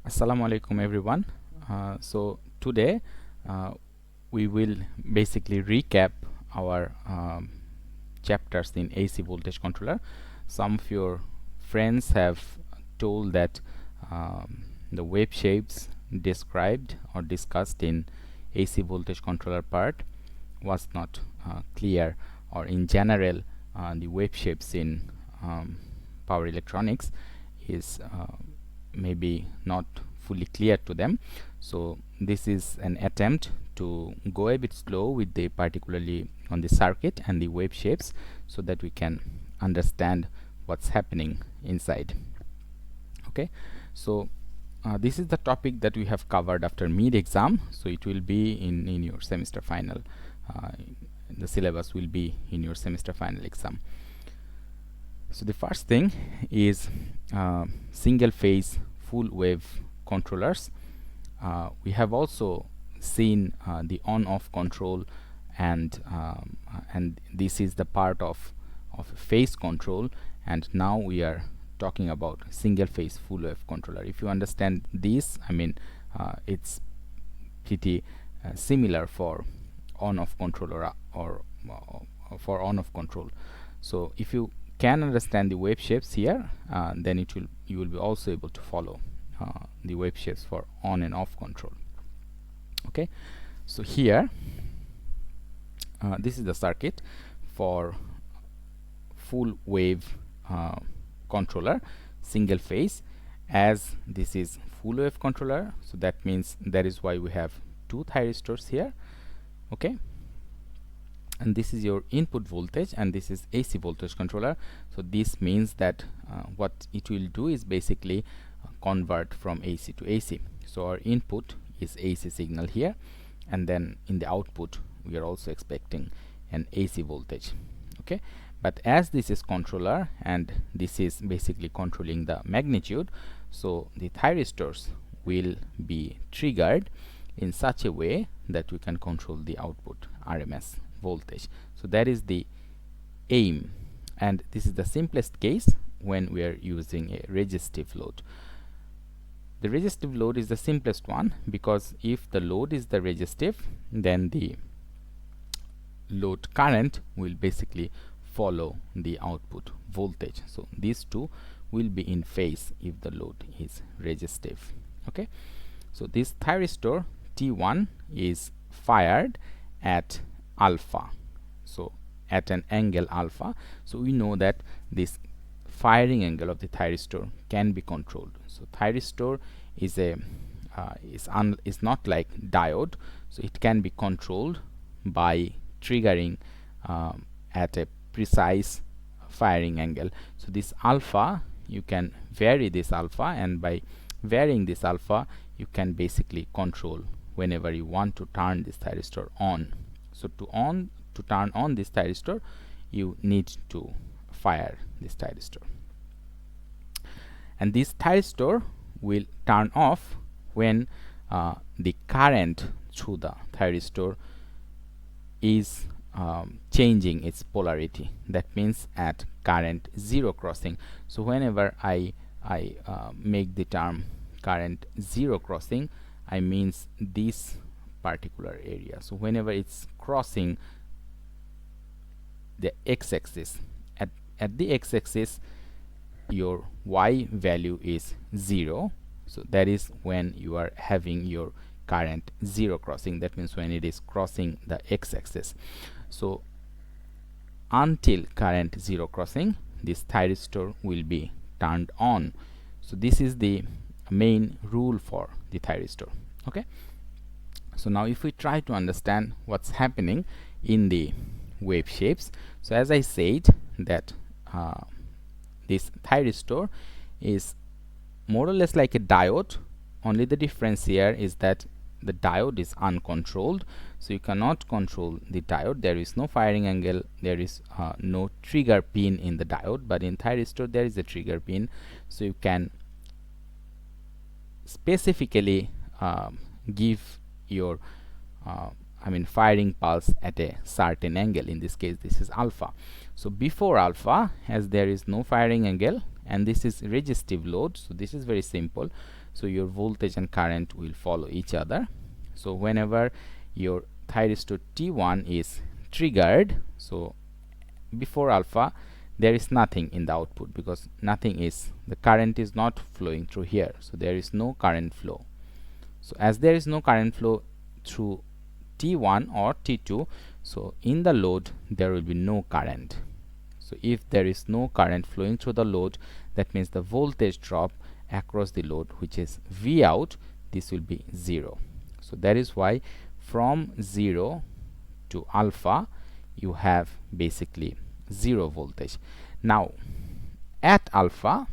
Assalamu alaikum everyone. So today uh, we will basically recap our chapters in AC voltage controller. Some of your friends have told that the wave shapes described or discussed in AC voltage controller part was not clear, or in general the wave shapes in power electronics is maybe not fully clear to them. So this is an attempt to go a bit slow with the particularly on the circuit and the wave shapes, so that we can understand what's happening inside. Okay, so this is the topic that we have covered after mid exam, so it will be in your semester final. The syllabus will be in your semester final exam. So the first thing is single phase full wave controllers. We have also seen the on-off control, and this is the part of phase control, and now we are talking about single phase full wave controller. If you understand this, I mean it's pretty similar for on-off controller or for on-off control. So if you can understand the wave shapes here, then you will be also able to follow the wave shapes for on and off control. Okay, so here this is the circuit for full wave controller, single phase. As this is full wave controller, so that means that is why we have two thyristors here. Okay, and this is your input voltage, and this is AC voltage controller. So this means that what it will do is basically convert from AC to AC. So our input is AC signal here, and then in the output we are also expecting an AC voltage. Okay, but as this is controller and this is basically controlling the magnitude, so the thyristors will be triggered in such a way that we can control the output RMS voltage. So that is the aim, and this is the simplest case when we are using a resistive load. The resistive load is the simplest one, because if the load is the resistive, then the load current will basically follow the output voltage. So these two will be in phase if the load is resistive. Okay, so this thyristor T1 is fired at alpha, so at an angle alpha. So we know that this firing angle of the thyristor can be controlled. So thyristor is a is not like diode, so it can be controlled by triggering at a precise firing angle. So this alpha, you can vary this alpha, and by varying this alpha you can basically control whenever you want to turn this thyristor on. So to turn on this thyristor, you need to fire this thyristor, and this thyristor will turn off when the current through the thyristor is changing its polarity. That means at current zero crossing. So whenever I make the term current zero crossing, I means this particular area. So whenever it's crossing the x-axis, at the x-axis your y value is 0, so that is when you are having your current zero crossing. That means when it is crossing the x-axis. So until current zero crossing, this thyristor will be turned on. So this is the main rule for the thyristor. Okay, so now if we try to understand what's happening in the wave shapes, so as I said that this thyristor is more or less like a diode. Only the difference here is that the diode is uncontrolled, so you cannot control the diode. There is no firing angle, there is no trigger pin in the diode, but in thyristor there is a trigger pin, so you can specifically give your firing pulse at a certain angle. In this case this is alpha. So before alpha, as there is no firing angle and this is resistive load, so this is very simple. so your voltage and current will follow each other. So whenever your thyristor T1 is triggered, so before alpha there is nothing in the output, because nothing is, the current is not flowing through here, so there is no current flow. So as there is no current flow through T1 or T2, so in the load there will be no current. So if there is no current flowing through the load, that means the voltage drop across the load, which is V out, this will be 0. So that is why from 0 to alpha you have basically 0 voltage. Now at alpha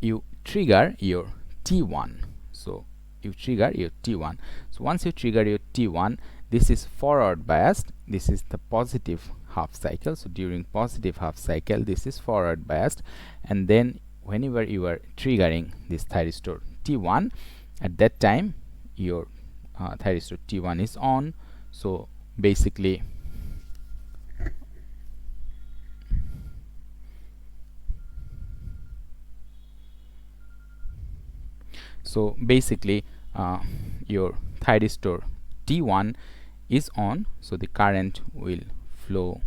you trigger your T1. So you trigger your T1. So once you trigger your T1, this is forward biased, this is the positive half cycle. So during positive half cycle this is forward biased, and then whenever you are triggering this thyristor T1, at that time your thyristor T1 is on. So basically your thyristor T1 is on, so the current will flow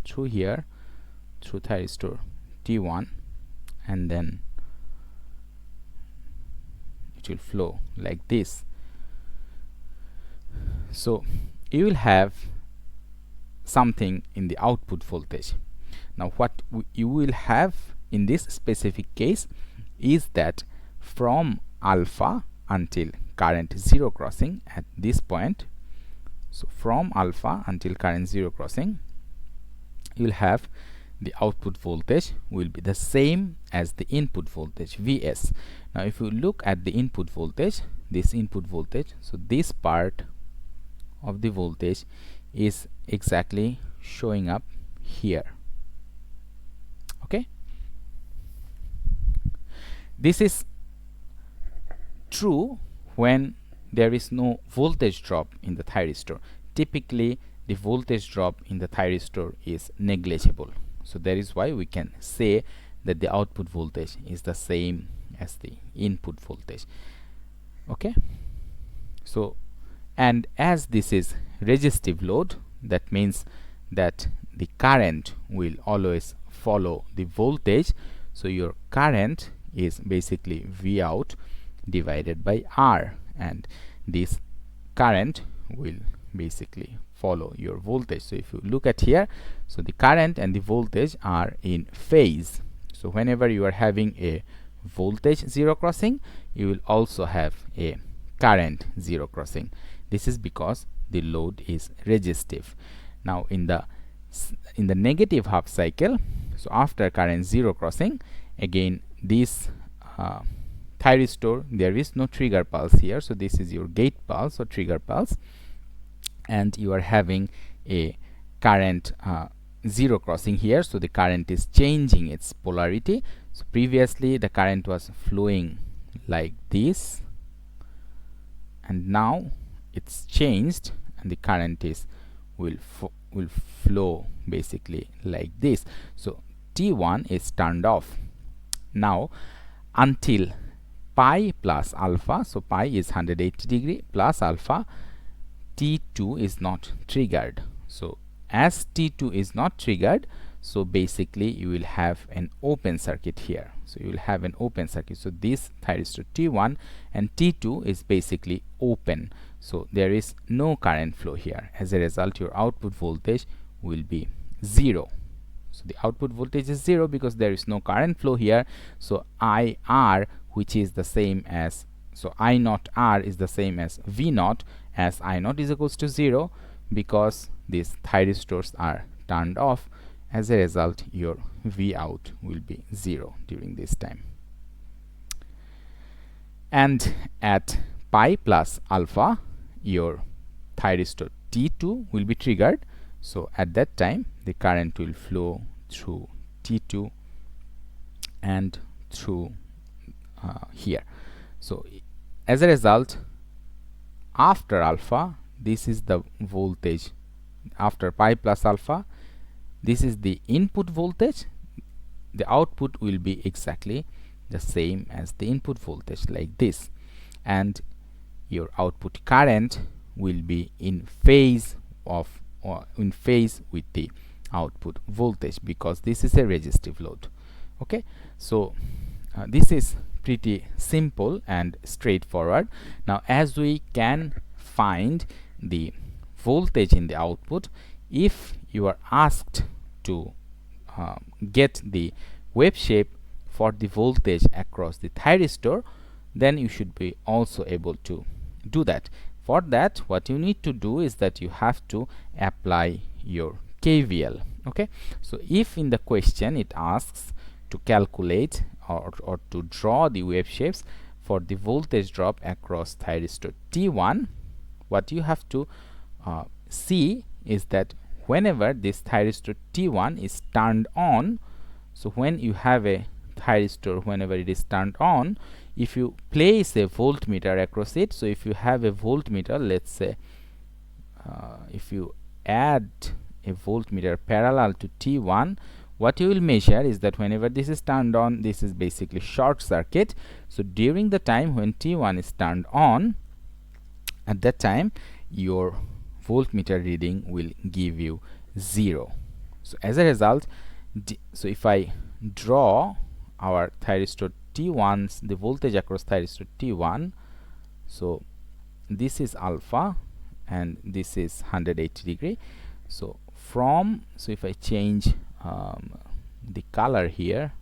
through here through thyristor T1, and then it will flow like this. So you will have something in the output voltage. Now what you will have in this specific case is that from alpha until current 0 crossing at this point, so from alpha until current 0 crossing, you will have the output voltage will be the same as the input voltage Vs. Now if you look at the input voltage, this input voltage, so this part of the voltage is exactly showing up here. Okay, this is true when there is no voltage drop in the thyristor. Typically the voltage drop in the thyristor is negligible, so that is why we can say that the output voltage is the same as the input voltage. Okay, so and as this is resistive load, that means that the current will always follow the voltage, so your current is basically V out divided by R, and this current will basically follow your voltage. So if you look at here, so the current and the voltage are in phase. So whenever you are having a voltage 0 crossing, you will also have a current 0 crossing. This is because the load is resistive. Now in the negative half cycle, so after current 0 crossing, again this thyristor, there is no trigger pulse here, so this is your gate pulse or trigger pulse, and you are having a current 0 crossing here, so the current is changing its polarity. So previously the current was flowing like this, and now it's changed and the current is will flow basically like this. So T1 is turned off now until pi plus alpha, so pi is 180 degree plus alpha, T2 is not triggered. So as T2 is not triggered, so basically you will have an open circuit here. So you will have an open circuit. So this thyristor T1 and T2 is basically open, so there is no current flow here. As a result, your output voltage will be 0. So the output voltage is 0 because there is no current flow here. So IR, which is the same as, so I naught R is the same as V naught, as I naught is equals to 0 because these thyristors are turned off. As a result, your V out will be 0 during this time. And at pi plus alpha, your thyristor T2 will be triggered. So at that time the current will flow through T2 and through here. So as a result, after alpha, this is the voltage. After pi plus alpha, this is the input voltage. The output will be exactly the same as the input voltage, like this, and your output current will be in phase of or in phase with the output voltage, because this is a resistive load. Okay, so this is pretty simple and straightforward. Now, as we can find the voltage in the output, if you are asked to get the wave shape for the voltage across the thyristor, then you should be also able to do that. For that, what you need to do is that you have to apply your KVL. Okay, so if in the question it asks to calculate or to draw the wave shapes for the voltage drop across thyristor T1, what you have to see is that whenever this thyristor T1 is turned on, so when you have a thyristor, whenever it is turned on, if you place a voltmeter across it, so if you have a voltmeter, let's say if you add a voltmeter parallel to T1, what you will measure is that whenever this is turned on, this is basically short circuit. So during the time when T1 is turned on, at that time your voltmeter reading will give you 0. So as a result, so if I draw our thyristor T1's, the voltage across thyristor T1, so this is alpha and this is 180 degree. So from, so if I change the color here,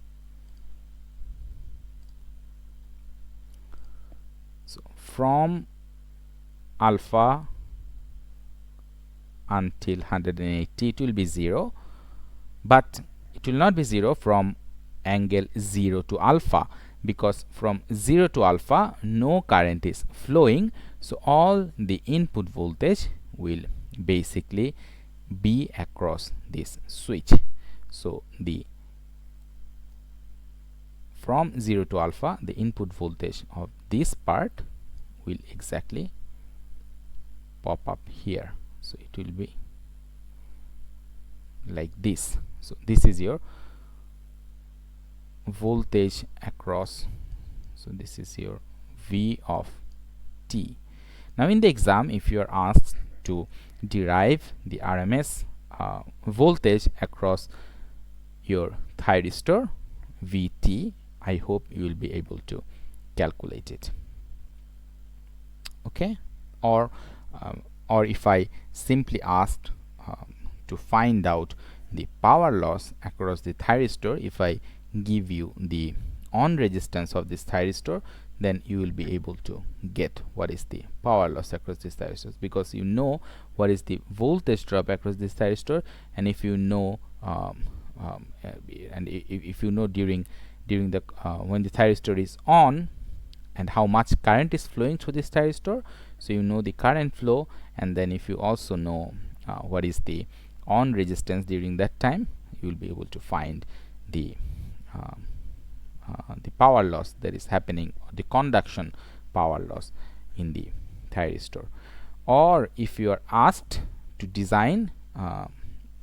so from alpha until 180 it will be 0, but it will not be 0 from angle 0 to alpha, because from 0 to alpha no current is flowing, so all the input voltage will basically be across this switch. So the from 0 to alpha, the input voltage of this part will exactly pop up here. So it will be like this. So this is your voltage across, so this is your V of T. Now in the exam, if you are asked to derive the RMS voltage across your thyristor Vt, I hope you will be able to calculate it. Okay, or if I simply asked to find out the power loss across the thyristor, if I give you the on resistance of this thyristor, then you will be able to get what is the power loss across this thyristor, because you know what is the voltage drop across this thyristor, and if you know and if you know during the when the thyristor is on and how much current is flowing through this thyristor, so you know the current flow, and then if you also know what is the on resistance during that time, you will be able to find the power loss that is happening, the conduction power loss in the thyristor. Or if you are asked to design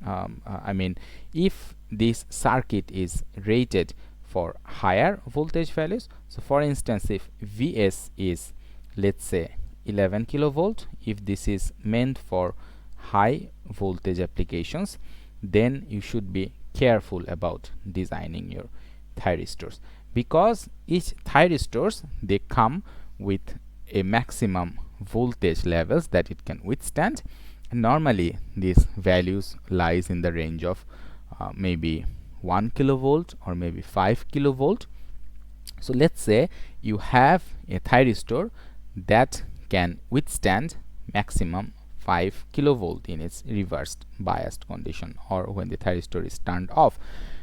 I mean, if this circuit is rated for higher voltage values, so for instance, if Vs is, let's say, 11 kilovolt, if this is meant for high voltage applications, then you should be careful about designing your thyristors, because each thyristors, they come with a maximum voltage levels that it can withstand, and normally these values lies in the range of maybe 1 kilovolt or maybe 5 kilovolt. So let's say you have a thyristor that can withstand maximum 5 kilovolt in its reversed biased condition, or when the thyristor is turned off.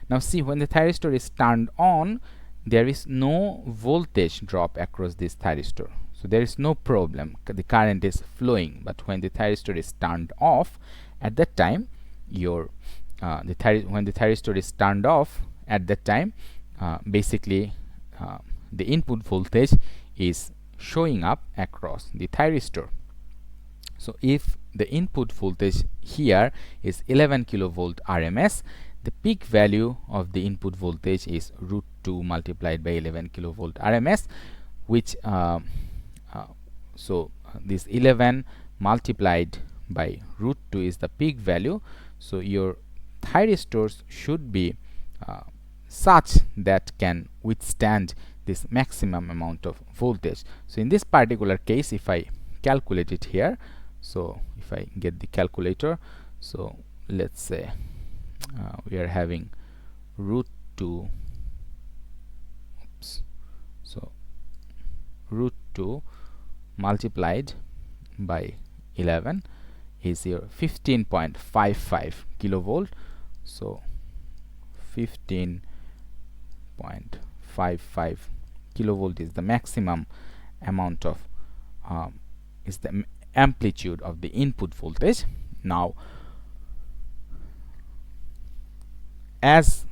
Now see, when the thyristor is turned on, there is no voltage drop across this thyristor, so there is no problem, the current is flowing. But when the thyristor is turned off, at that time your when the thyristor is turned off, at that time basically the input voltage is showing up across the thyristor. So if the input voltage here is 11 kilovolt RMS, the peak value of the input voltage is root 2 multiplied by 11 kilovolt RMS, which this 11 multiplied by root 2 is the peak value. So your thyristors should be such that can withstand this maximum amount of voltage. So in this particular case, if I calculate it here, so if I get the calculator, so let's say we are having root 2 so root 2 multiplied by 11 is your 15.55 kilovolt. So 15.55 kilovolt is the maximum amount of is the amplitude of the input voltage. Now, as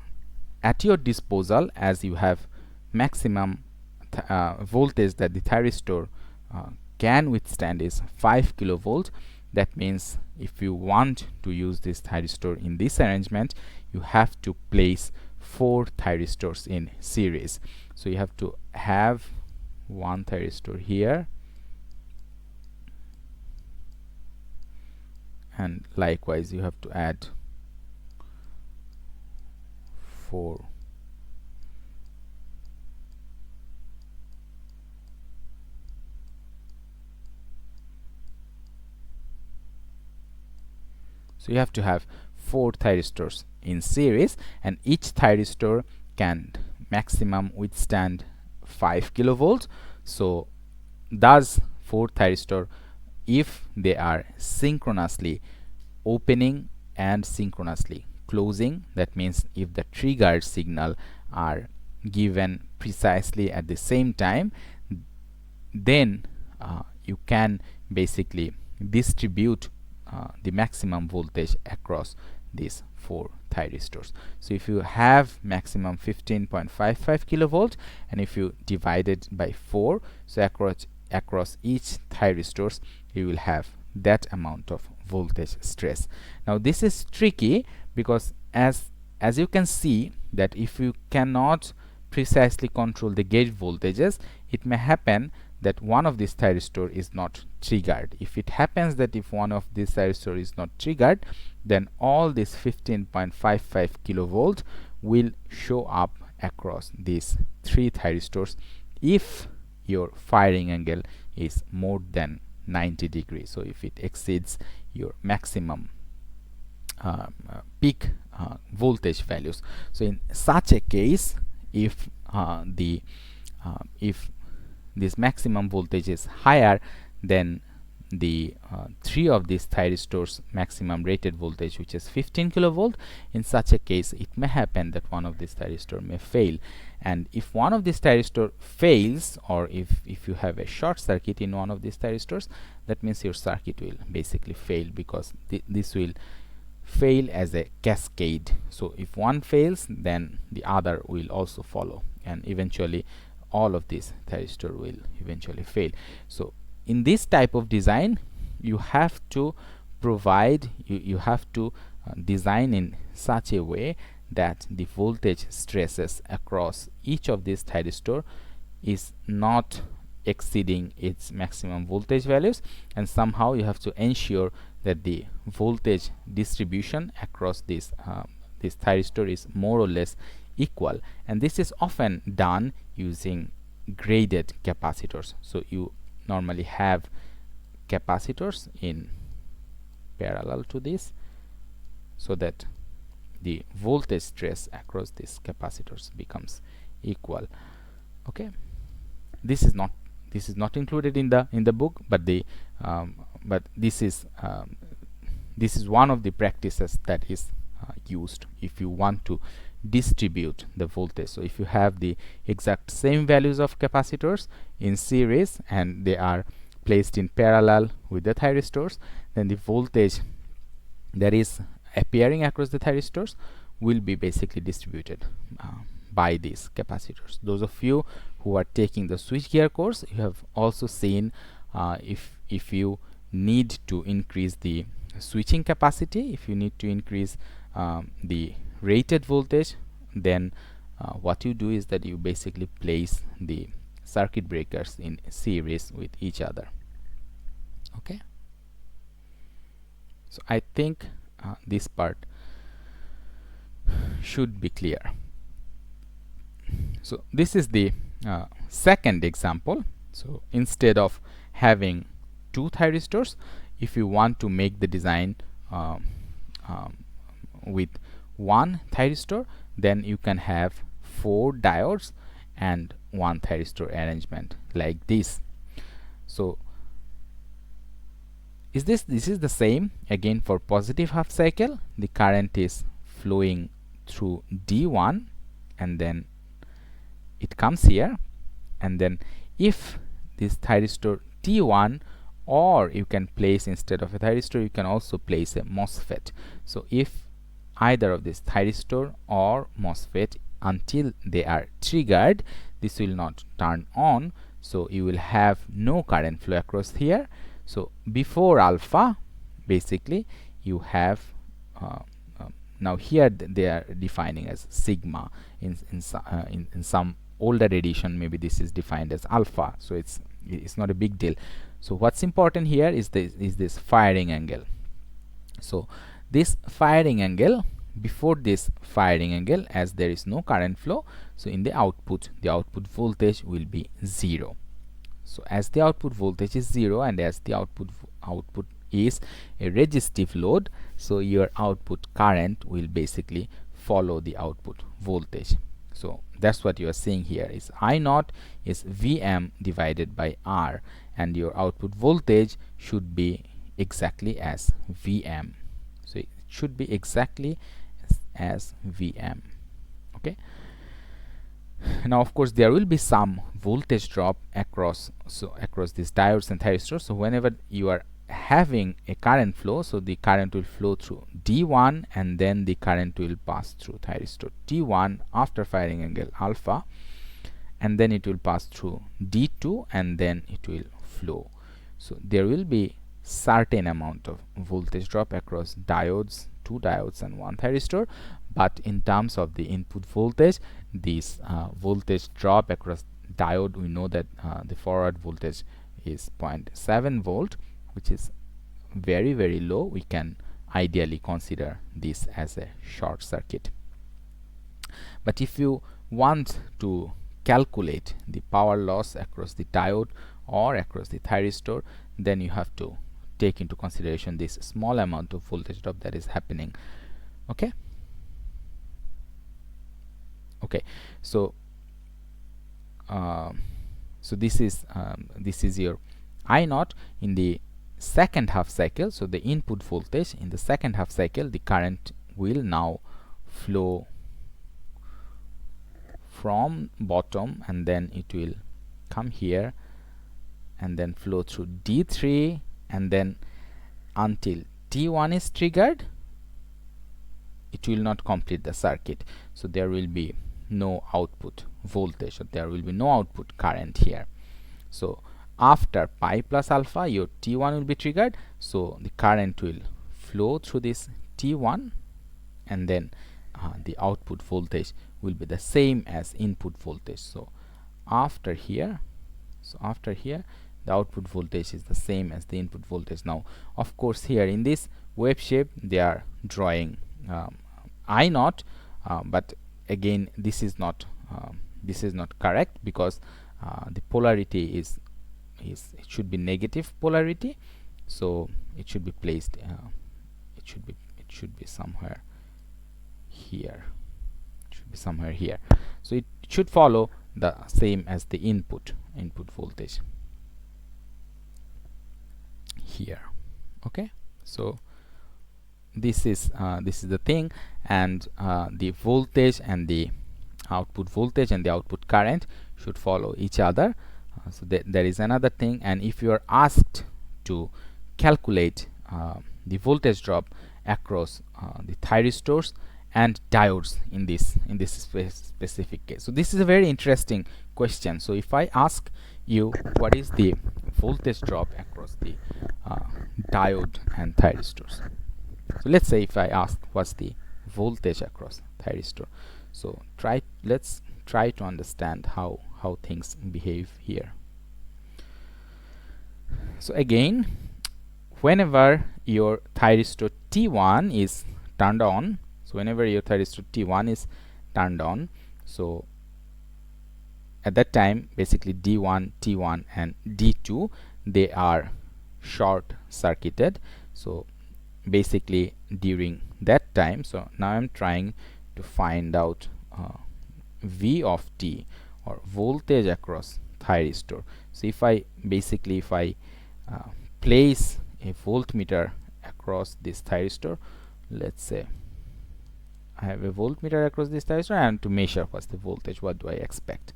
at your disposal, as you have maximum voltage that the thyristor can withstand is 5 kilovolt. That means if you want to use this thyristor in this arrangement, you have to place 4 thyristors in series. So you have to have one thyristor here, and likewise you have to add 4 . So you have to have 4 thyristors in series, and each thyristor can maximum withstand 5 kilovolts. So thus 4 thyristor, if they are synchronously opening and synchronously closing, that means if the triggered signal are given precisely at the same time, then you can basically distribute the maximum voltage across these 4 thyristors. So if you have maximum 15.55 kilovolt, and if you divide it by 4, so across each thyristors you will have that amount of voltage stress. Now this is tricky because as you can see that if you cannot precisely control the gate voltages, it may happen that one of these thyristor is not triggered. If it happens that if one of these thyristor is not triggered, then all this 15.55 kilovolt will show up across these 3 thyristors if your firing angle is more than 90 degrees. So if it exceeds your maximum peak voltage values. So in such a case, if this maximum voltage is higher than the 3 of these thyristors maximum rated voltage, which is 15 kilovolt, in such a case it may happen that one of these thyristor may fail. And if one of these thyristor fails, or if you have a short circuit in one of these thyristors, that means your circuit will basically fail, because this will fail as a cascade. So if one fails, then the other will also follow, and eventually all of these thyristor will eventually fail. So in this type of design, you have to provide, you have to design in such a way that the voltage stresses across each of these thyristor is not exceeding its maximum voltage values, and somehow you have to ensure that the voltage distribution across this thyristor is more or less equal. And this is often done using graded capacitors. So you normally have capacitors in parallel to this, so that the voltage stress across these capacitors becomes equal. Okay, this is not included in the book, but this is one of the practices that is used if you want to distribute the voltage. So if you have the exact same values of capacitors in series and they are placed in parallel with the thyristors, then the voltage that is appearing across the thyristors will be basically distributed by these capacitors. Those of you who are taking the switchgear course, you have also seen if you need to increase the switching capacity, if you need to increase the rated voltage, then what you do is that you basically place the circuit breakers in series with each other. Okay, so I think this part should be clear. So this is the second example. So instead of having two thyristors, if you want to make the design with one thyristor, then you can have 4 diodes and 1 thyristor arrangement like this. So this is the same again for positive half cycle. The current is flowing through D1 and then it comes here, and then if this thyristor T1, or you can place, instead of a thyristor, you can also place a MOSFET. So if either of this thyristor or MOSFET, until they are triggered, this will not turn on, so you will have no current flow across here. So before alpha, basically you have now here they are defining as sigma. In some older edition, maybe this is defined as alpha, so it's not a big deal. So what's important here is this firing angle. So this firing angle, before this firing angle, as there is no current flow, so in the output voltage will be 0. So as the output voltage is 0, and as the output is a resistive load, so your output current will basically follow the output voltage. So that's what you are seeing here is I naught is Vm divided by R, and your output voltage should be exactly as Vm. So it should be exactly as Vm. Okay. Now of course there will be some voltage drop across these diodes and thyristors. So whenever you are having a current flow, so the current will flow through D1 and then the current will pass through thyristor T1 after firing angle alpha, and then it will pass through D2 and then it will flow. So there will be certain amount of voltage drop across diodes, 2 diodes and 1 thyristor, but in terms of the input voltage, this voltage drop across diode, we know that the forward voltage is 0.7 volt, which is very low. We can ideally consider this as a short circuit. But if you want to calculate the power loss across the diode or across the thyristor, then you have to take into consideration this small amount of voltage drop that is happening. Okay. So this is your I naught in the second half cycle. So the input voltage in the second half cycle, the current will now flow from bottom and then it will come here and then flow through D3, and then until T1 is triggered, it will not complete the circuit. So there will be no output voltage, so there will be no output current here. So after pi plus alpha, your T1 will be triggered, so the current will flow through this T1, and then the output voltage will be the same as input voltage. So after here, the output voltage is the same as the input voltage. Now of course here in this wave shape they are drawing I naught, but again this is not correct, because the polarity is it should be negative polarity, so it should be placed it should be somewhere here. So it should follow the same as the input voltage here. Okay, so this is the thing, and the voltage and the output voltage and the output current should follow each other. So there is another thing, and if you are asked to calculate the voltage drop across the thyristors and diodes in this specific case, so this is a very interesting question. So if I ask you what is the voltage drop across the diode and thyristors, so let's say if I ask what's the voltage across thyristor. So let's try to understand how things behave here. So again, whenever your thyristor T1 is turned on, so whenever your thyristor T1 is turned on, so at that time basically D1, T1 and D2, they are short circuited. So basically during that time, so now I'm trying to find out V of T, or voltage across thyristor. So if I place a voltmeter across this thyristor, let's say I have a voltmeter across this thyristor, and to measure what's the voltage, what do I expect.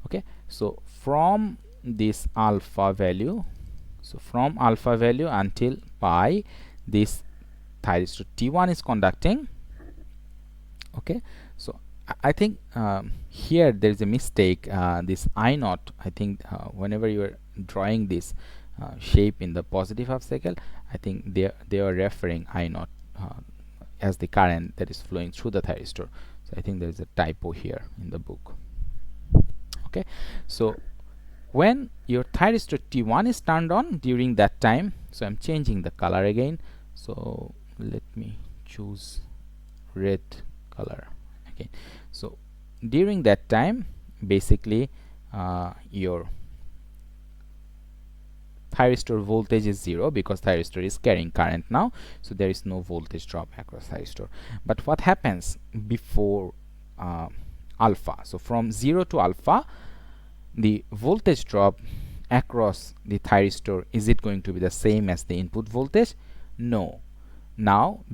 Okay, so from this alpha value, so from alpha value until pi, this thyristor T1 is conducting. Okay, so I think here there is a mistake. This I naught, I think whenever you are drawing this shape in the positive half cycle, I think they are referring I naught as the current that is flowing through the thyristor. So I think there is a typo here in the book. Okay, so when your thyristor T1 is turned on during that time, so I'm changing the color again. So let me choose red color again. So during that time, basically your thyristor voltage is 0 because thyristor is carrying current now, so there is no voltage drop across thyristor. But what happens before alpha? So from 0 to alpha, the voltage drop across the thyristor, is it going to be the same as the input voltage? No. Now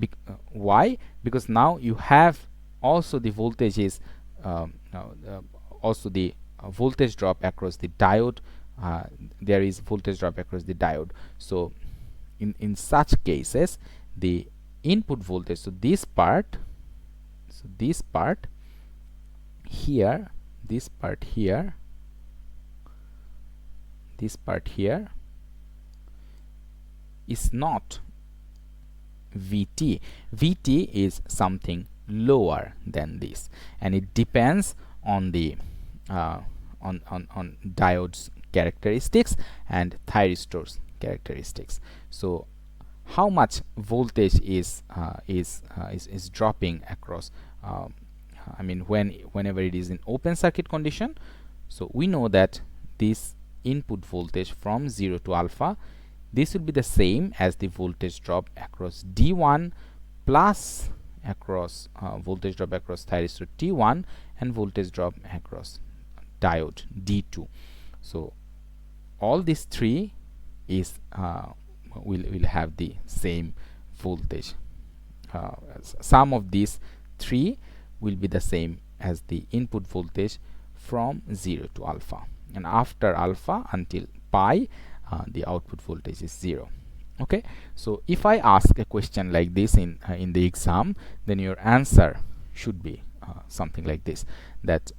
why? Because now you have also the voltages, also the voltage drop across the diode. There is voltage drop across the diode. So in such cases, the input voltage, so this part here, this part here is not VT. VT is something lower than this, and it depends on the on diode's characteristics and thyristor's characteristics. So how much voltage is dropping across, I mean whenever it is in open circuit condition? So we know that this input voltage from 0 to alpha, this will be the same as the voltage drop across D1 plus across voltage drop across thyristor T1 and voltage drop across diode D2. So all these three is will have the same voltage. Sum of these three will be the same as the input voltage from 0 to alpha, and after alpha until pi, the output voltage is 0. Okay, so if I ask a question like this in the exam, then your answer should be something like this, that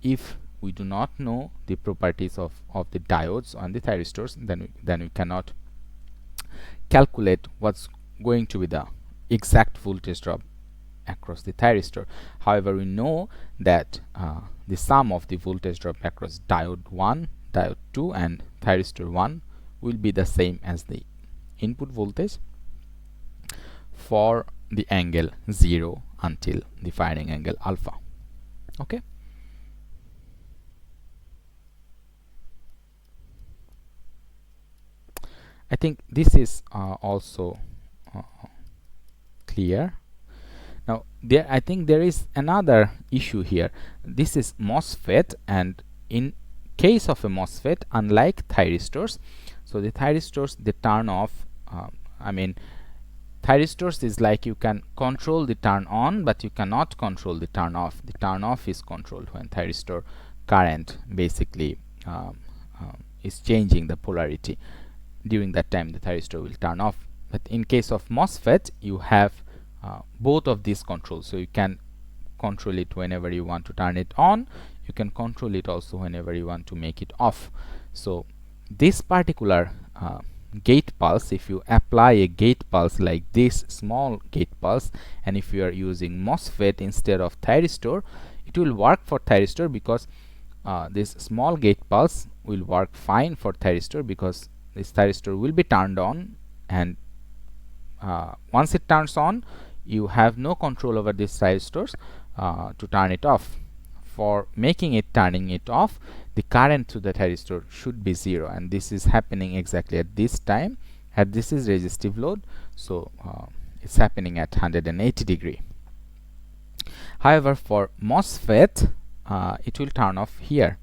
if we do not know the properties of the diodes and the thyristors, then we cannot calculate what's going to be the exact voltage drop across the thyristor. However, we know that the sum of the voltage drop across diode 1, diode 2 and thyristor 1 will be the same as the input voltage for the angle 0 until the firing angle alpha. Okay, I think this is also clear. Now I think there is another issue here. This is MOSFET, and in case of a MOSFET, unlike thyristors, so the thyristors, they turn off, I mean thyristors is like you can control the turn on, but you cannot control the turn off. The turn off is controlled when thyristor current basically is changing the polarity. During that time the thyristor will turn off. But in case of MOSFET, you have both of these controls, so you can control it whenever you want to turn it on, you can control it also whenever you want to make it off. So this particular gate pulse, if you apply a gate pulse like this small gate pulse, and if you are using MOSFET instead of thyristor, it will work for thyristor because this small gate pulse will work fine for thyristor, because this thyristor will be turned on, and once it turns on, you have no control over these thyristors to turn it off. For making it turning it off, the current to the thyristor should be 0, and this is happening exactly at this time, and this is resistive load, so it's happening at 180 degree. However, for MOSFET, it will turn off here,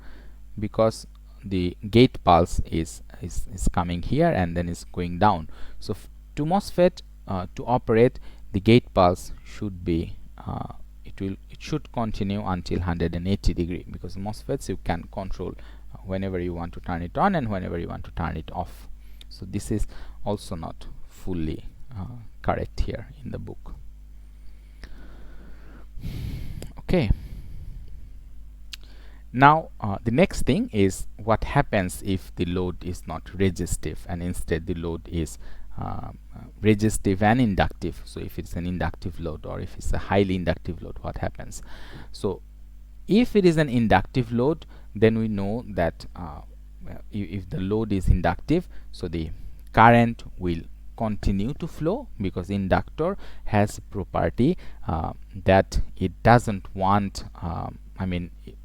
because the gate pulse is coming here and then is going down. So to MOSFET to operate, the gate pulse should be it should continue until 180 degree, because MOSFETs you can control whenever you want to turn it on and whenever you want to turn it off. So this is also not fully correct here in the book. Okay, now the next thing is what happens if the load is not resistive and instead the load is resistive and inductive. So if it's an inductive load or if it's a highly inductive load, what happens? So if it is an inductive load, then we know that if the load is inductive, so the current will continue to flow, because inductor has property that it doesn't want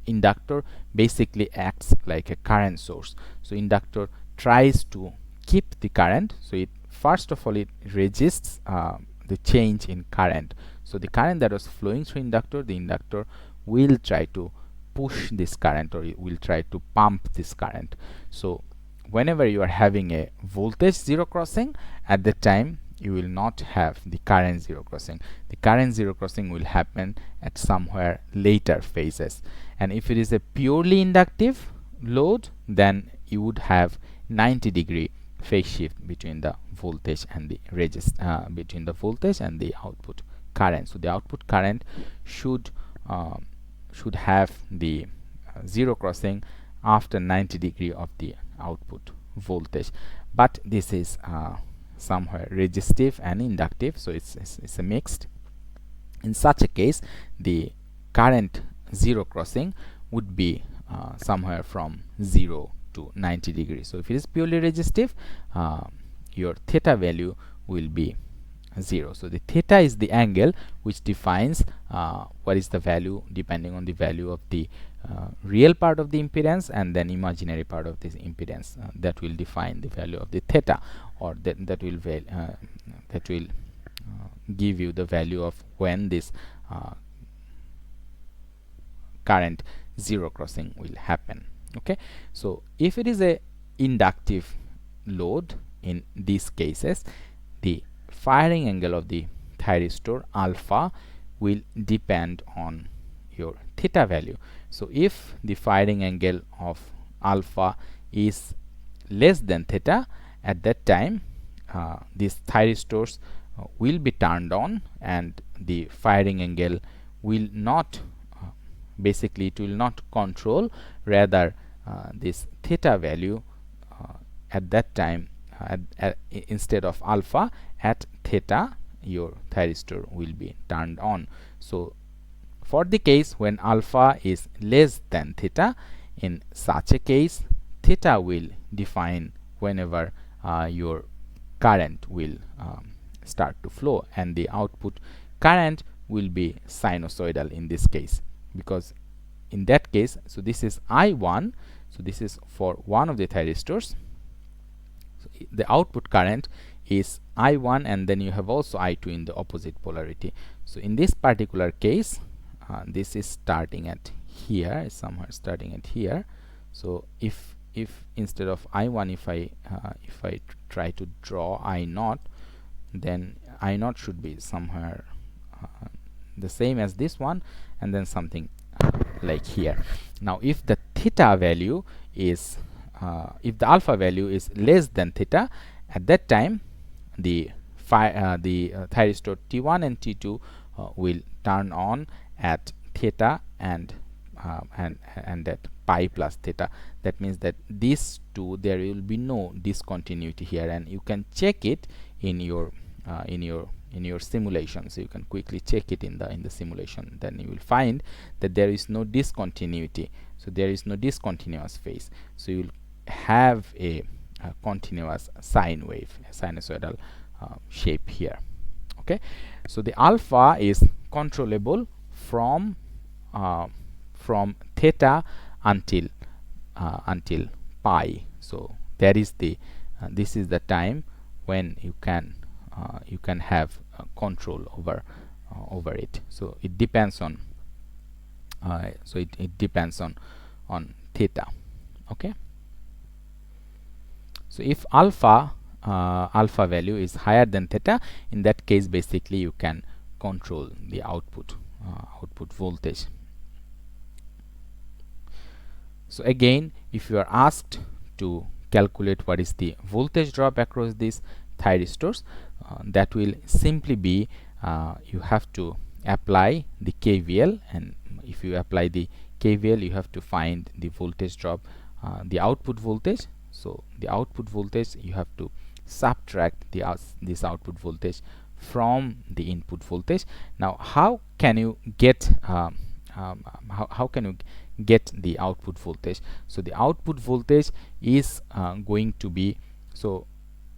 inductor basically acts like a current source. So inductor tries to keep the current, so it first of all it resists the change in current. So the current that was flowing through inductor, the inductor will try to push this current, or it will try to pump this current. So whenever you are having a voltage zero crossing, at the time you will not have the current zero crossing. The current zero crossing will happen at somewhere later phases. And if it is a purely inductive load, then you would have 90 degree phase shift between the voltage and the between the voltage and the output current. So the output current should have the zero crossing after 90 degree of the output voltage, but this is somewhere resistive and inductive, so it's a mixed. In such a case, the current zero crossing would be somewhere from 0 to 90 degrees. So if it is purely resistive, your theta value will be 0. So the theta is the angle which defines what is the value depending on the value of the real part of the impedance and then imaginary part of this impedance. That will define the value of the theta, or that will give you the value of when this current zero crossing will happen. Okay, so if it is a inductive load, in these cases the firing angle of the thyristor alpha will depend on your theta value. So if the firing angle of alpha is less than theta, at that time these thyristors will be turned on and the firing angle will not basically it will not control, rather this theta value at that time instead of alpha, at theta your thyristor will be turned on. So for the case when alpha is less than theta, in such a case theta will define whenever your current will start to flow, and the output current will be sinusoidal in this case, because in that case, so this is I1, so this is for one of the thyristors, so the output current is I1, and then you have also I2 in the opposite polarity. So in this particular case, this is starting at here, somewhere starting at here. So if instead of I1, if I try to draw I0, then I0 should be somewhere the same as this one, and then something like here. Now if the theta value is if the alpha value is less than theta, at that time the thyristor T1 and T2 will turn on at theta, and and that pi plus theta. That means that these two, there will be no discontinuity here, and you can check it in your simulation. So you can quickly check it in the simulation, then you will find that there is no discontinuity. So there is no discontinuous phase, so you will have a continuous sine wave, a sinusoidal shape here. Okay, so the alpha is controllable from theta until pi. So that is the this is the time when you can have control over it. So it depends on it depends on theta. Okay, so if alpha value is higher than theta, in that case basically you can control the output voltage. So again, if you are asked to calculate what is the voltage drop across these thyristors, that will simply be you have to apply the KVL, and if you apply the KVL you have to find the voltage drop, the output voltage. So the output voltage, you have to subtract this output voltage from the input voltage. Now how can you get how can you get the output voltage? So the output voltage is going to be, so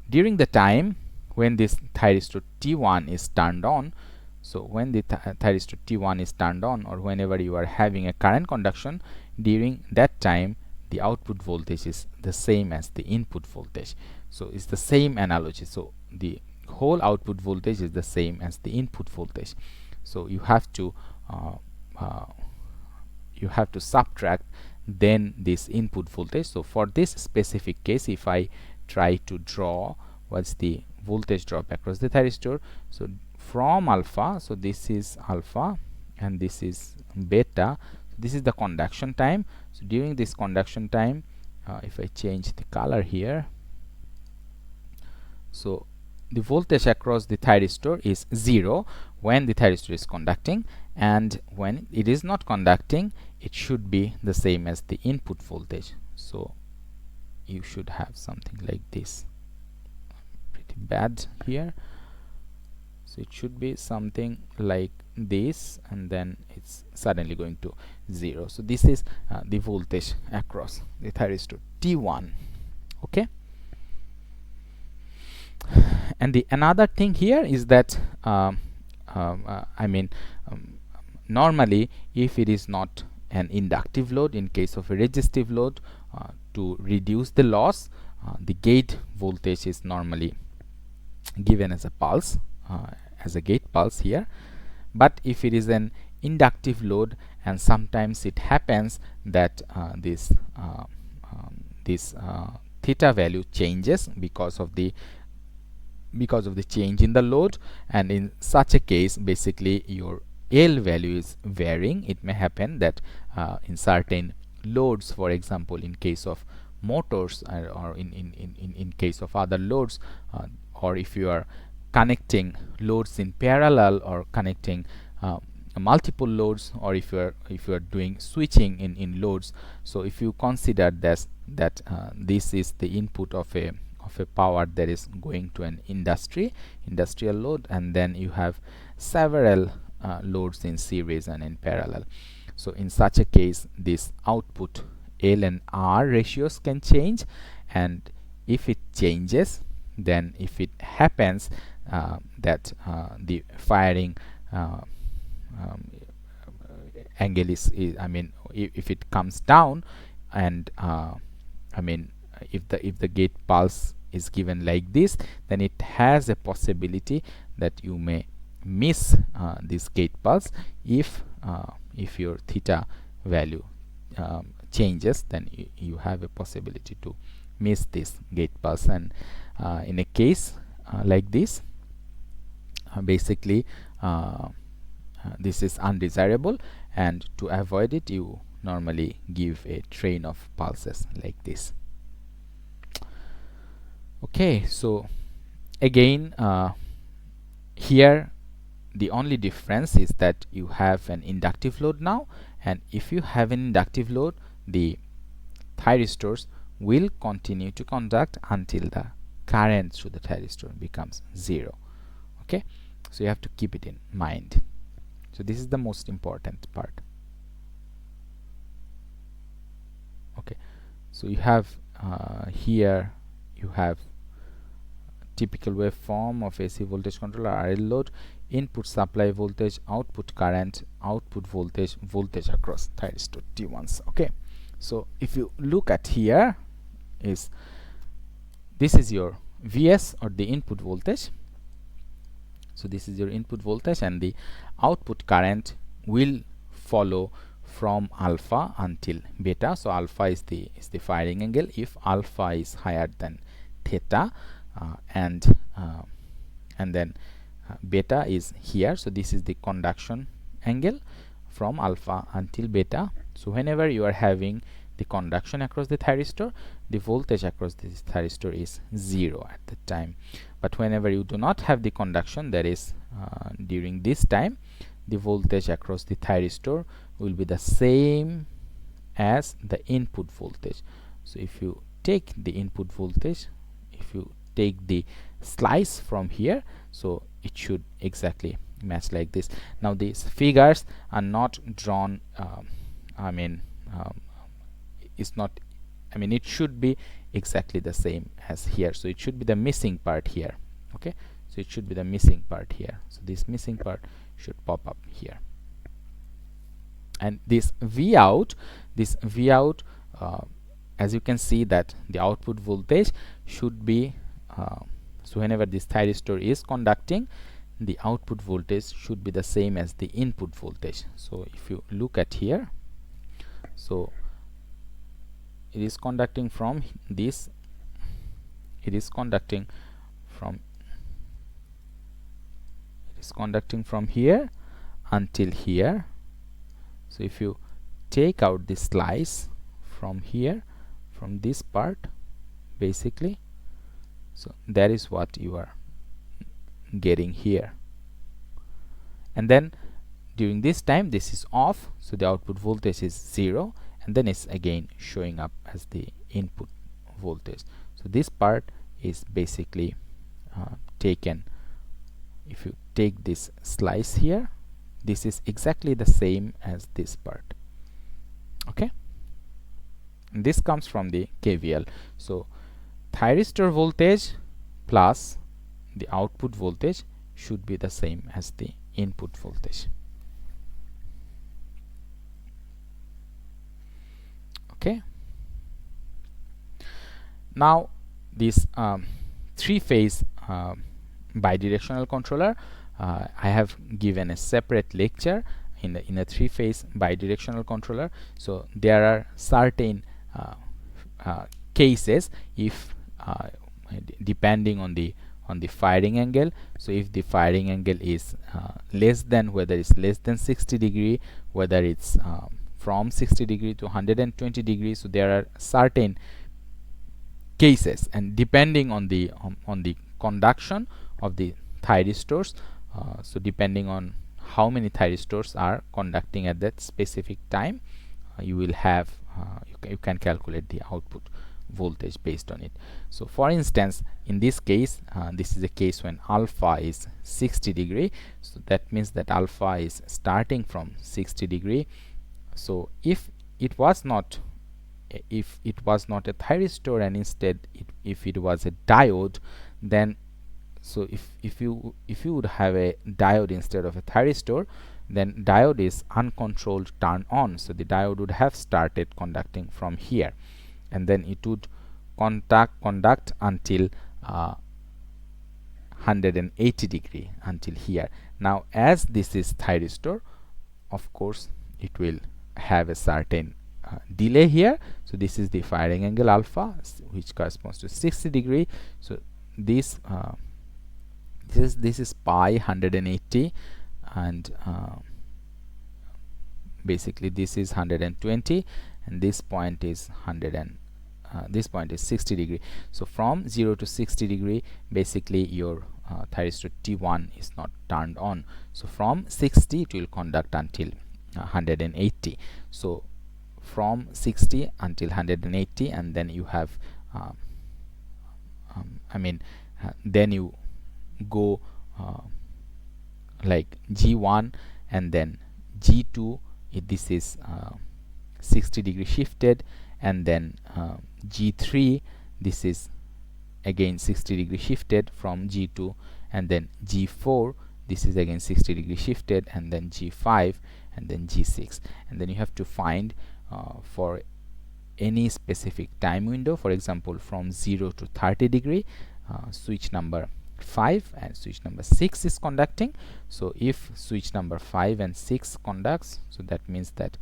during the time when this thyristor T1 is turned on, so when the thyristor T1 is turned on, or whenever you are having a current conduction, during that time the output voltage is the same as the input voltage. So it's the same analogy. So the whole output voltage is the same as the input voltage. So you have to subtract then this input voltage. So for this specific case, if I try to draw what's the voltage drop across the thyristor, so from alpha, so this is alpha and this is beta, this is the conduction time. So during this conduction time, if I change the color here, so the voltage across the thyristor is 0 when the thyristor is conducting, and when it is not conducting it should be the same as the input voltage. So you should have something like this, pretty bad here. So it should be something like this, and then it's suddenly going to 0. So this is the voltage across the thyristor T1. Okay, and the another thing here is that normally if it is not an inductive load, in case of a resistive load, to reduce the loss, the gate voltage is normally given as a pulse, as a gate pulse here. But if it is an inductive load, and sometimes it happens that this theta value changes because of the change in the load, and in such a case basically your L value is varying. It may happen that in certain loads, for example in case of motors, or in case of other loads, or if you are connecting loads in parallel, or connecting multiple loads, or if you are doing switching in loads. So if you consider that this is the input of a power that is going to an industrial load, and then you have several loads in series and in parallel. So in such a case, this output L and R ratios can change, and if it changes, then if it happens that the firing angle is if it comes down, and if the gate pulse is given like this, then it has a possibility that you may miss this gate pulse. If your theta value changes, then you have a possibility to miss this gate pulse, and in a case like this, basically this is undesirable, and to avoid it you normally give a train of pulses like this. Okay, so again here the only difference is that you have an inductive load now, and if you have an inductive load, the thyristors will continue to conduct until the current through the thyristor becomes 0. Okay, so you have to keep it in mind. So this is the most important part. Okay, so you have here you have typical waveform of AC voltage controller, RL load, input supply voltage, output current, output voltage, voltage across thyristor T1s. Okay, so if you look at here, this is your Vs, or the input voltage. So this is your input voltage, and the output current will follow from alpha until beta. So alpha is the firing angle. If alpha is higher than theta, and then beta is here, so this is the conduction angle from alpha until beta. So whenever you are having the conduction across the thyristor, the voltage across this thyristor is 0 at the time. But whenever you do not have the conduction, that is during this time, the voltage across the thyristor will be the same as the input voltage. So if you take the input voltage, if you take the slice from here, so it should exactly match like this. Now these figures are not drawn, it's not, it should be exactly the same as here, so it should be the missing part here. Okay, so it should be the missing part here, so this missing part should pop up here. And this V out, as you can see that the output voltage should be so whenever this thyristor is conducting, the output voltage should be the same as the input voltage. So if you look at here, so it is conducting from this, it is conducting from here until here. So if you take out the slice from here, from this part, basically, so that is what you are getting here. And then during this time, this is off, so the output voltage is 0, and then it's again showing up as the input voltage. So this part is basically taken. If you take this slice here, this is exactly the same as this part. Okay, and this comes from the KVL. So thyristor voltage plus the output voltage should be the same as the input voltage. Okay, now this three-phase bidirectional controller, I have given a separate lecture in a three-phase bidirectional controller. So there are certain cases, if depending on the firing angle. So if the firing angle is less than, whether it's less than 60 degree, whether it's from 60 degree to 120 degrees, so there are certain cases, and depending on the conduction of the thyristors, so depending on how many thyristors are conducting at that specific time, you will have you can calculate the output voltage based on it. So for instance, in this case, this is a case when alpha is 60 degree, so that means that alpha is starting from 60 degree. So if it was not a thyristor, and instead if it was a diode, then so if you would have a diode instead of a thyristor, then diode is uncontrolled turn on, so the diode would have started conducting from here, and then it would conduct until 180 degree until here. Now as this is thyristor, of course it will have a certain delay here. So this is the firing angle alpha, which corresponds to 60 degree. So this is pi 180, and basically this is 120, and this point is 60 degree. So from 0 to 60 degree, basically your thyristor T1 is not turned on. So from 60 it will conduct until 180. So from 60 until 180, and then you have then you go like G1 and then G2. This is 60 degree shifted, and then G3, this is again 60 degree shifted from G2, and then G4, this is again 60 degree shifted, and then G5, and then G6. And then you have to find for any specific time window, for example from 0 to 30 degree, switch number 5 and switch number 6 is conducting. So if switch number 5 and 6 conducts, so that means that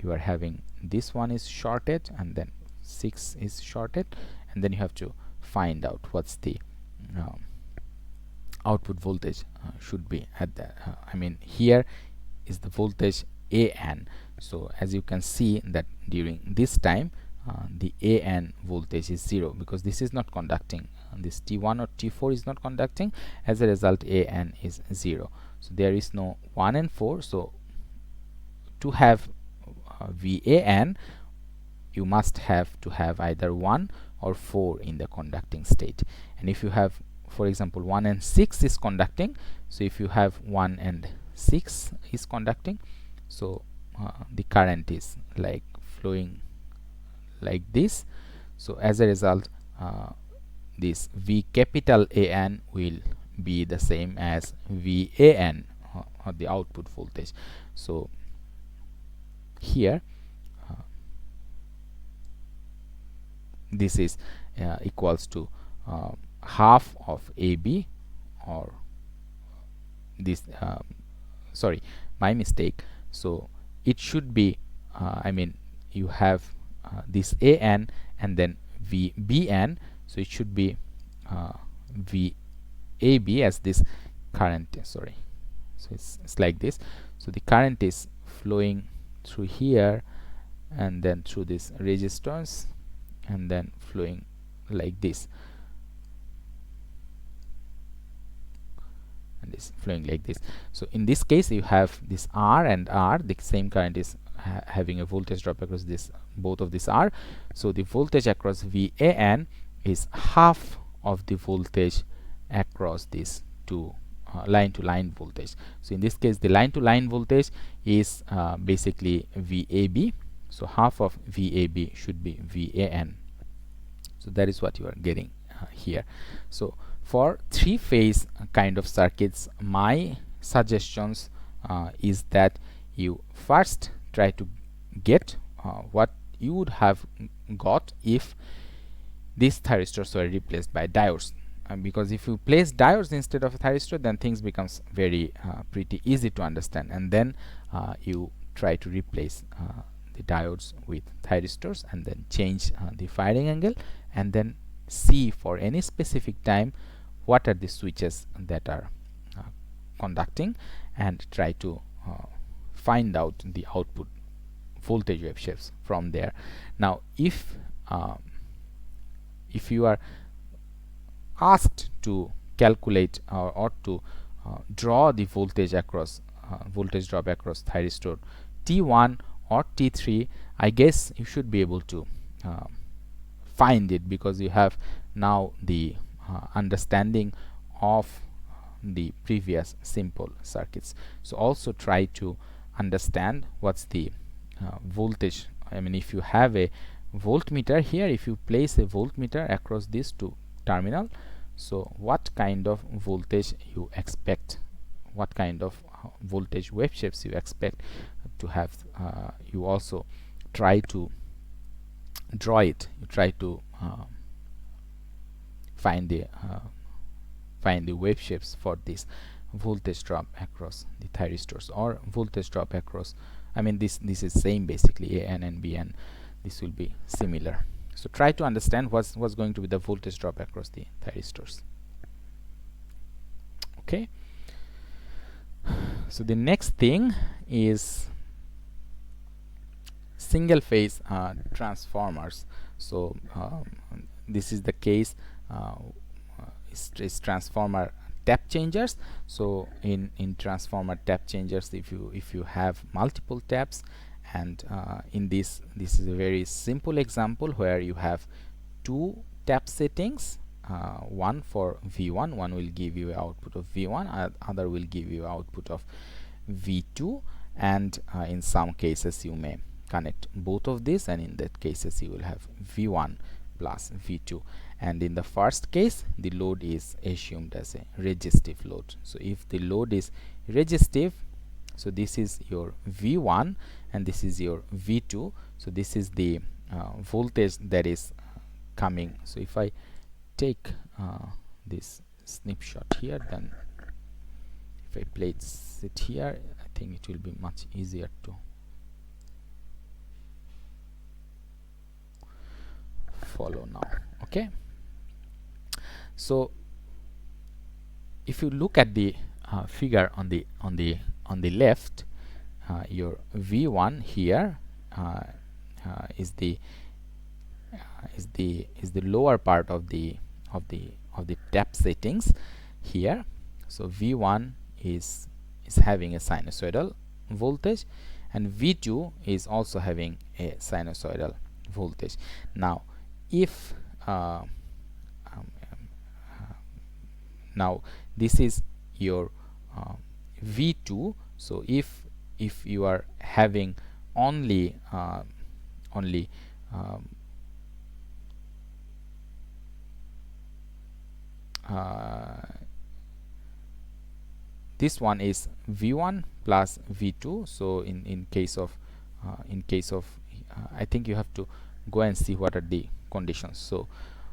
you are having this one is shorted and then 6 is shorted, and then you have to find out what's the output voltage should be at the here is the voltage AN. So as you can see that during this time the AN voltage is 0 because this is not conducting, this T1 or T4 is not conducting. As a result, AN is 0. So there is no 1 and 4. So to have VAN, you must have to have either 1 or 4 in the conducting state. And if you have, for example, 1 and 6 is conducting, so if you have 1 and 6 is conducting, so the current is like flowing like this. So as a result, this V capital AN will be the same as VAN, or the output voltage. So here this is equals to half of AB, or this sorry, my mistake. So it should be you have this AN and then VBN, so it should be VAB as this current, sorry, so it's like this. So the current is flowing through here and then through this resistance and then flowing like this, and is flowing like this. So in this case you have this R and R, the same current is having a voltage drop across this, both of this R. So the voltage across VAN is half of the voltage across this two line to line voltage. So in this case the line to line voltage is basically VAB, so half of VAB should be VAN. So that is what you are getting here. So for three-phase kind of circuits, my suggestions is that you first try to get what you would have got if these thyristors were replaced by diodes, because if you place diodes instead of a thyristor, then things becomes very pretty easy to understand, and then you try to replace the diodes with thyristors and then change the firing angle, and then see for any specific time what are the switches that are conducting, and try to find out the output voltage wave shapes from there. Now if you are asked to calculate or to draw the voltage across voltage drop across thyristor T1 or T3, I guess you should be able to find it, because you have now the understanding of the previous simple circuits. So also try to understand what's the voltage. If you have a voltmeter here, if you place a voltmeter across these two terminal, so what kind of voltage you expect, what kind of voltage wave shapes you expect to have. You also try to draw it, you try to find the wave shapes for this voltage drop across the thyristors, or voltage drop across, this is same basically, AN and BN, this will be similar. So try to understand what's going to be the voltage drop across the thyristors. Okay, so the next thing is single phase transformers. So this is the case, is transformer tap changers. So in transformer tap changers, if you have multiple taps, and in this is a very simple example where you have two tap settings, one for V1, one will give you output of V1, other will give you output of V2, and in some cases you may connect both of these, and in that cases you will have V1 plus V2. And in the first case, the load is assumed as a resistive load. So if the load is resistive, so this is your V1 and this is your V2, so this is the voltage that is coming. So if I take this snapshot here, then if I place it here, I think it will be much easier to follow now. Okay, so if you look at the figure on the left, your V1 here is the lower part of the tap settings here. So V1 is having a sinusoidal voltage, and V2 is also having a sinusoidal voltage. Now if now this is your V2, so if you are having only this one is V1 plus V2. So in case of I think you have to go and see what are the conditions. So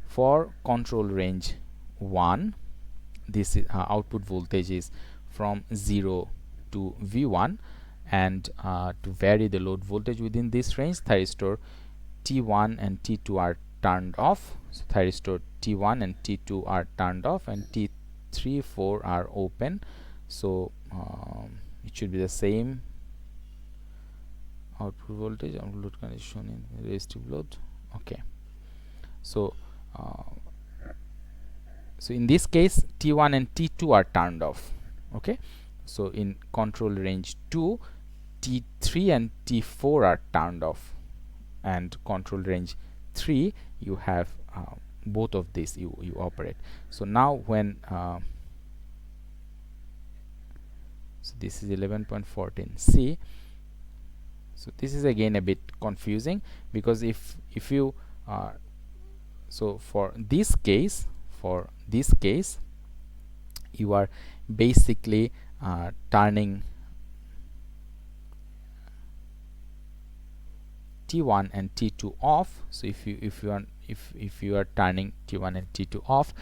for control range 1, this is, output voltage is from 0 to V1, and to vary the load voltage within this range, thyristor T1 and T2 are turned off. So thyristor T1 and T2 are turned off, and T3, 4 are open. So it should be the same output voltage and load condition in resistive load. Okay, so so in this case T1 and T2 are turned off. Okay, so in control range 2, T3 and T4 are turned off, and control range 3 you have both of these you operate. So now when so this is 11.14c. So this is again a bit confusing, because if you so for this case you are basically turning T1 and T2 off. So if you are turning T1 and T2 off,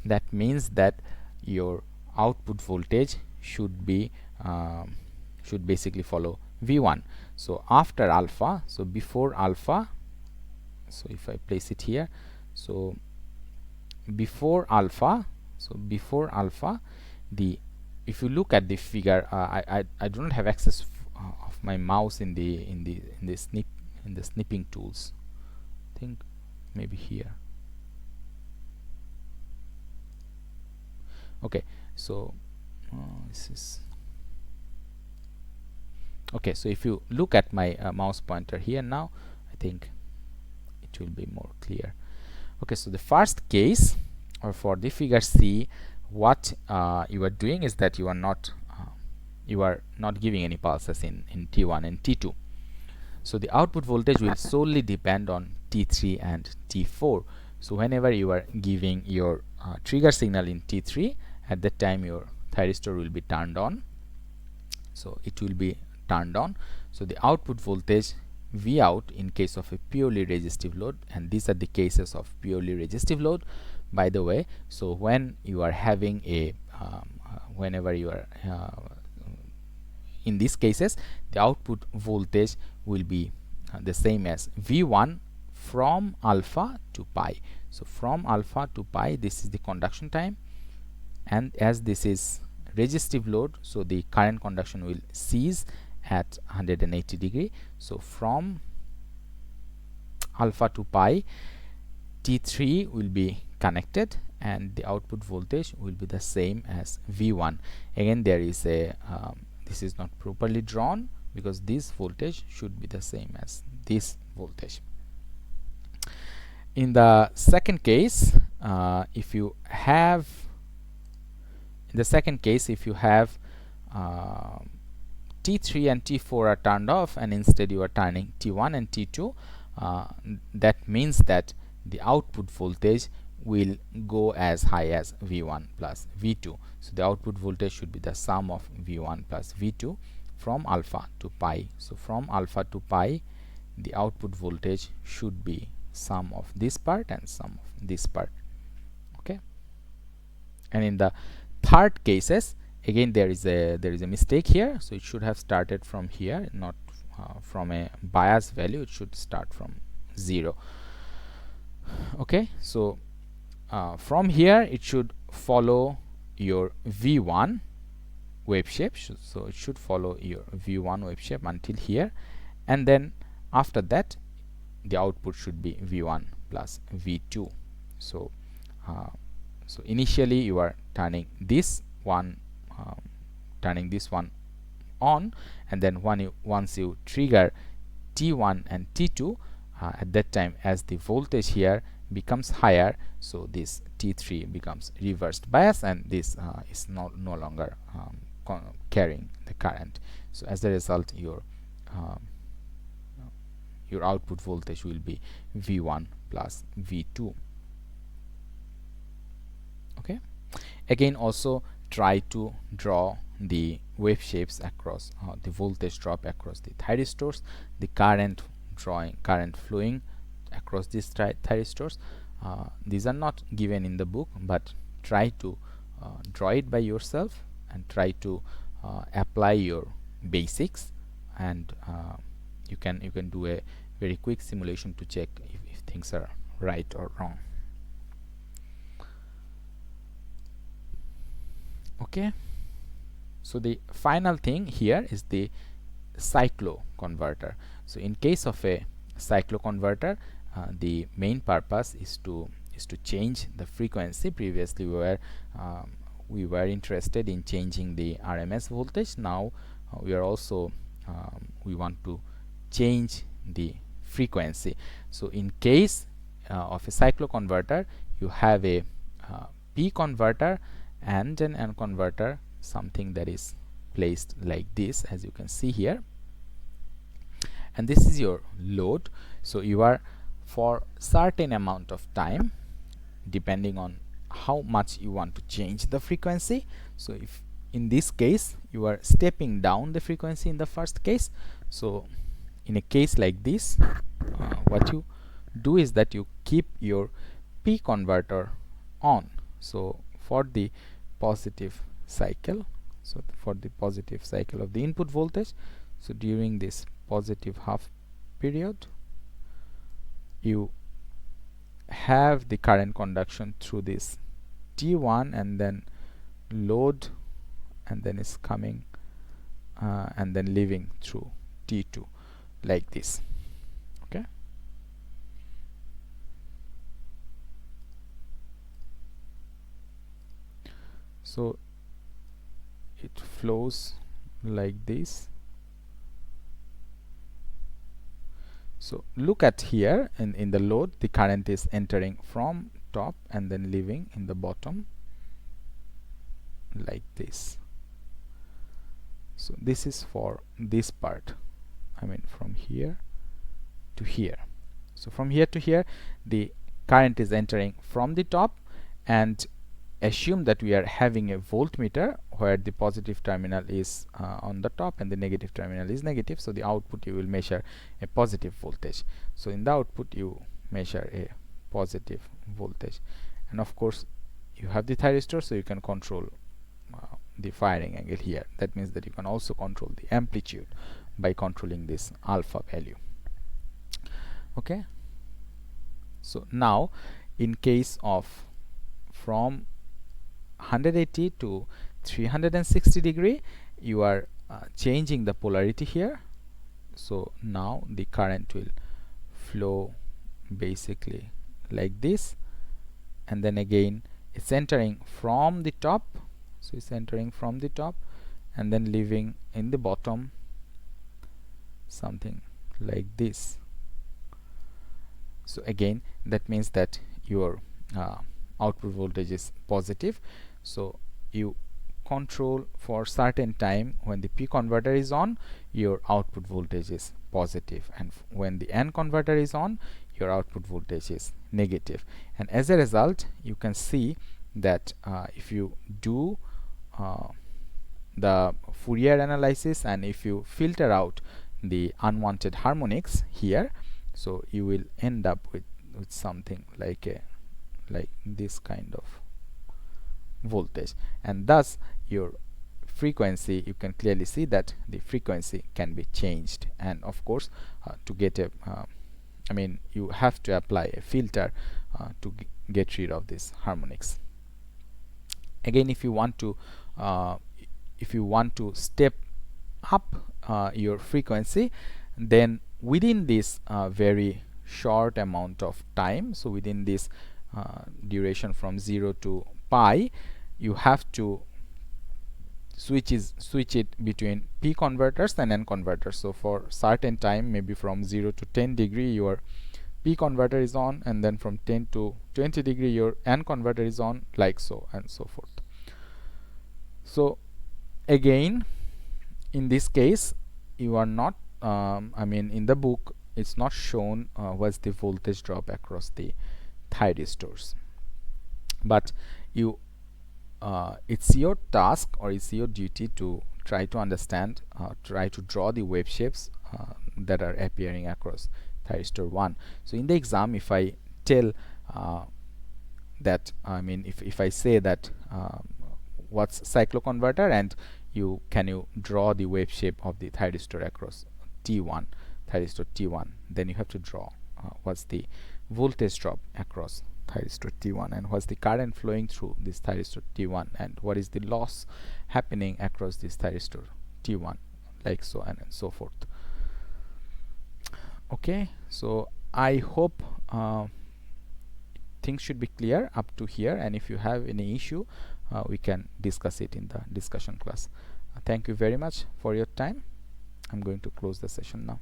that means that your output voltage should basically follow V1. So after alpha, so before alpha, so if I place it here, so before alpha, the if you look at the figure, I do not have access of my mouse in the snipping tools. I think maybe here. Okay, so this is okay. So if you look at my mouse pointer here now, I think it will be more clear. Okay, so the first case, or for the figure C, what you are doing is that you are not giving any pulses in T1 and T2. So the output voltage will solely depend on T3 and T4. So whenever you are giving your trigger signal in T3, at that time your thyristor will be turned on. So it will be turned on. So the output voltage V out in case of a purely resistive load, and these are the cases of purely resistive load, by the way. So when you are having a whenever you are in these cases, the output voltage will be the same as V1 from alpha to pi. So from alpha to pi, this is the conduction time, and as this is resistive load, so the current conduction will cease at 180 degree. So from alpha to pi, T3 will be connected, and the output voltage will be the same as V1. Again, there is a this is not properly drawn because this voltage should be the same as this voltage. In the second case, if you have T3 and T4 are turned off and instead you are turning T1 and T2, that means that the output voltage will go as high as V1 plus V2. So the output voltage should be the sum of V1 plus V2 from alpha to pi. So from alpha to pi, the output voltage should be sum of this part and sum of this part. Okay. And in the third cases, again there is a mistake here, so it should have started from here, not from a bias value. It should start from 0. Okay, so from here it should follow your V1 wave shape, so it should follow your V1 wave shape until here, and then after that the output should be V1 plus V2. So so initially you are turning this one on, and then once you trigger T1 and T2, at that time, as the voltage here becomes higher, so this T3 becomes reversed bias, and this is no longer carrying the current. So as a result, your output voltage will be V1 plus V2. Okay. Again, also try to draw the wave shapes across the voltage drop across the thyristors, the current flowing across these thyristors. These are not given in the book, but try to draw it by yourself and try to apply your basics, and you can do a very quick simulation to check if things are right or wrong. Okay, so the final thing here is the cyclo converter. So in case of a cyclo converter, the main purpose is to change the frequency. Previously we were interested in changing the RMS voltage. Now we are also we want to change the frequency. So in case of a cyclo converter, you have a P converter and an N converter, something that is placed like this, as you can see here, and this is your load. So you are, for certain amount of time, depending on how much you want to change the frequency. So if in this case you are stepping down the frequency in the first case, so in a case like this, what you do is that you keep your P converter on. So for the positive cycle, so for the positive cycle of the input voltage, so during this positive half period, you have the current conduction through this T1 and then load, and then is coming and then leaving through T2 like this. Okay, so it flows like this. So look at here, in the load, the current is entering from top and then leaving in the bottom like this. So this is for this part, I mean from here to here. So from here to here the current is entering from the top, and assume that we are having a voltmeter where the positive terminal is on the top and the negative terminal is negative. So the output, you will measure a positive voltage. So in the output you measure a positive voltage, and of course you have the thyristor, so you can control the firing angle here. That means that you can also control the amplitude by controlling this alpha value. Okay, so now in case of from 180 to 360 degree, you are changing the polarity here. So now the current will flow basically like this, and then again it's entering from the top, so it's entering from the top and then leaving in the bottom something like this. So again, that means that your output voltage is positive. So you control for certain time when the P converter is on, your output voltage is positive, and when the N converter is on, your output voltage is negative. And as a result, you can see that if you do the Fourier analysis and if you filter out the unwanted harmonics here, so you will end up with something like this kind of voltage, and thus your frequency, you can clearly see that the frequency can be changed. And of course, to get a I mean, you have to apply a filter to get rid of these harmonics. Again, if you want to step up your frequency, then within this very short amount of time, so within this duration from 0 to pi, you have to switch it between P converters and N converters. So for certain time, maybe from 0 to 10 degree, your P converter is on, and then from 10 to 20 degree, your N converter is on, like so and so forth. So again, in this case, you are not I mean, in the book it's not shown what's the voltage drop across the thyristors, but you it's your task or it's your duty to try to understand, try to draw the wave shapes that are appearing across thyristor 1. So in the exam, if I tell that, I mean, if I say that what's cycloconverter, and you draw the wave shape of the thyristor across T1, thyristor T1, then you have to draw what's the voltage drop across thyristor T1, and what's the current flowing through this thyristor T1, and what is the loss happening across this thyristor T1, like so and so forth. Okay, so I hope things should be clear up to here, and if you have any issue, we can discuss it in the discussion class. Thank you very much for your time. I'm going to close the session now.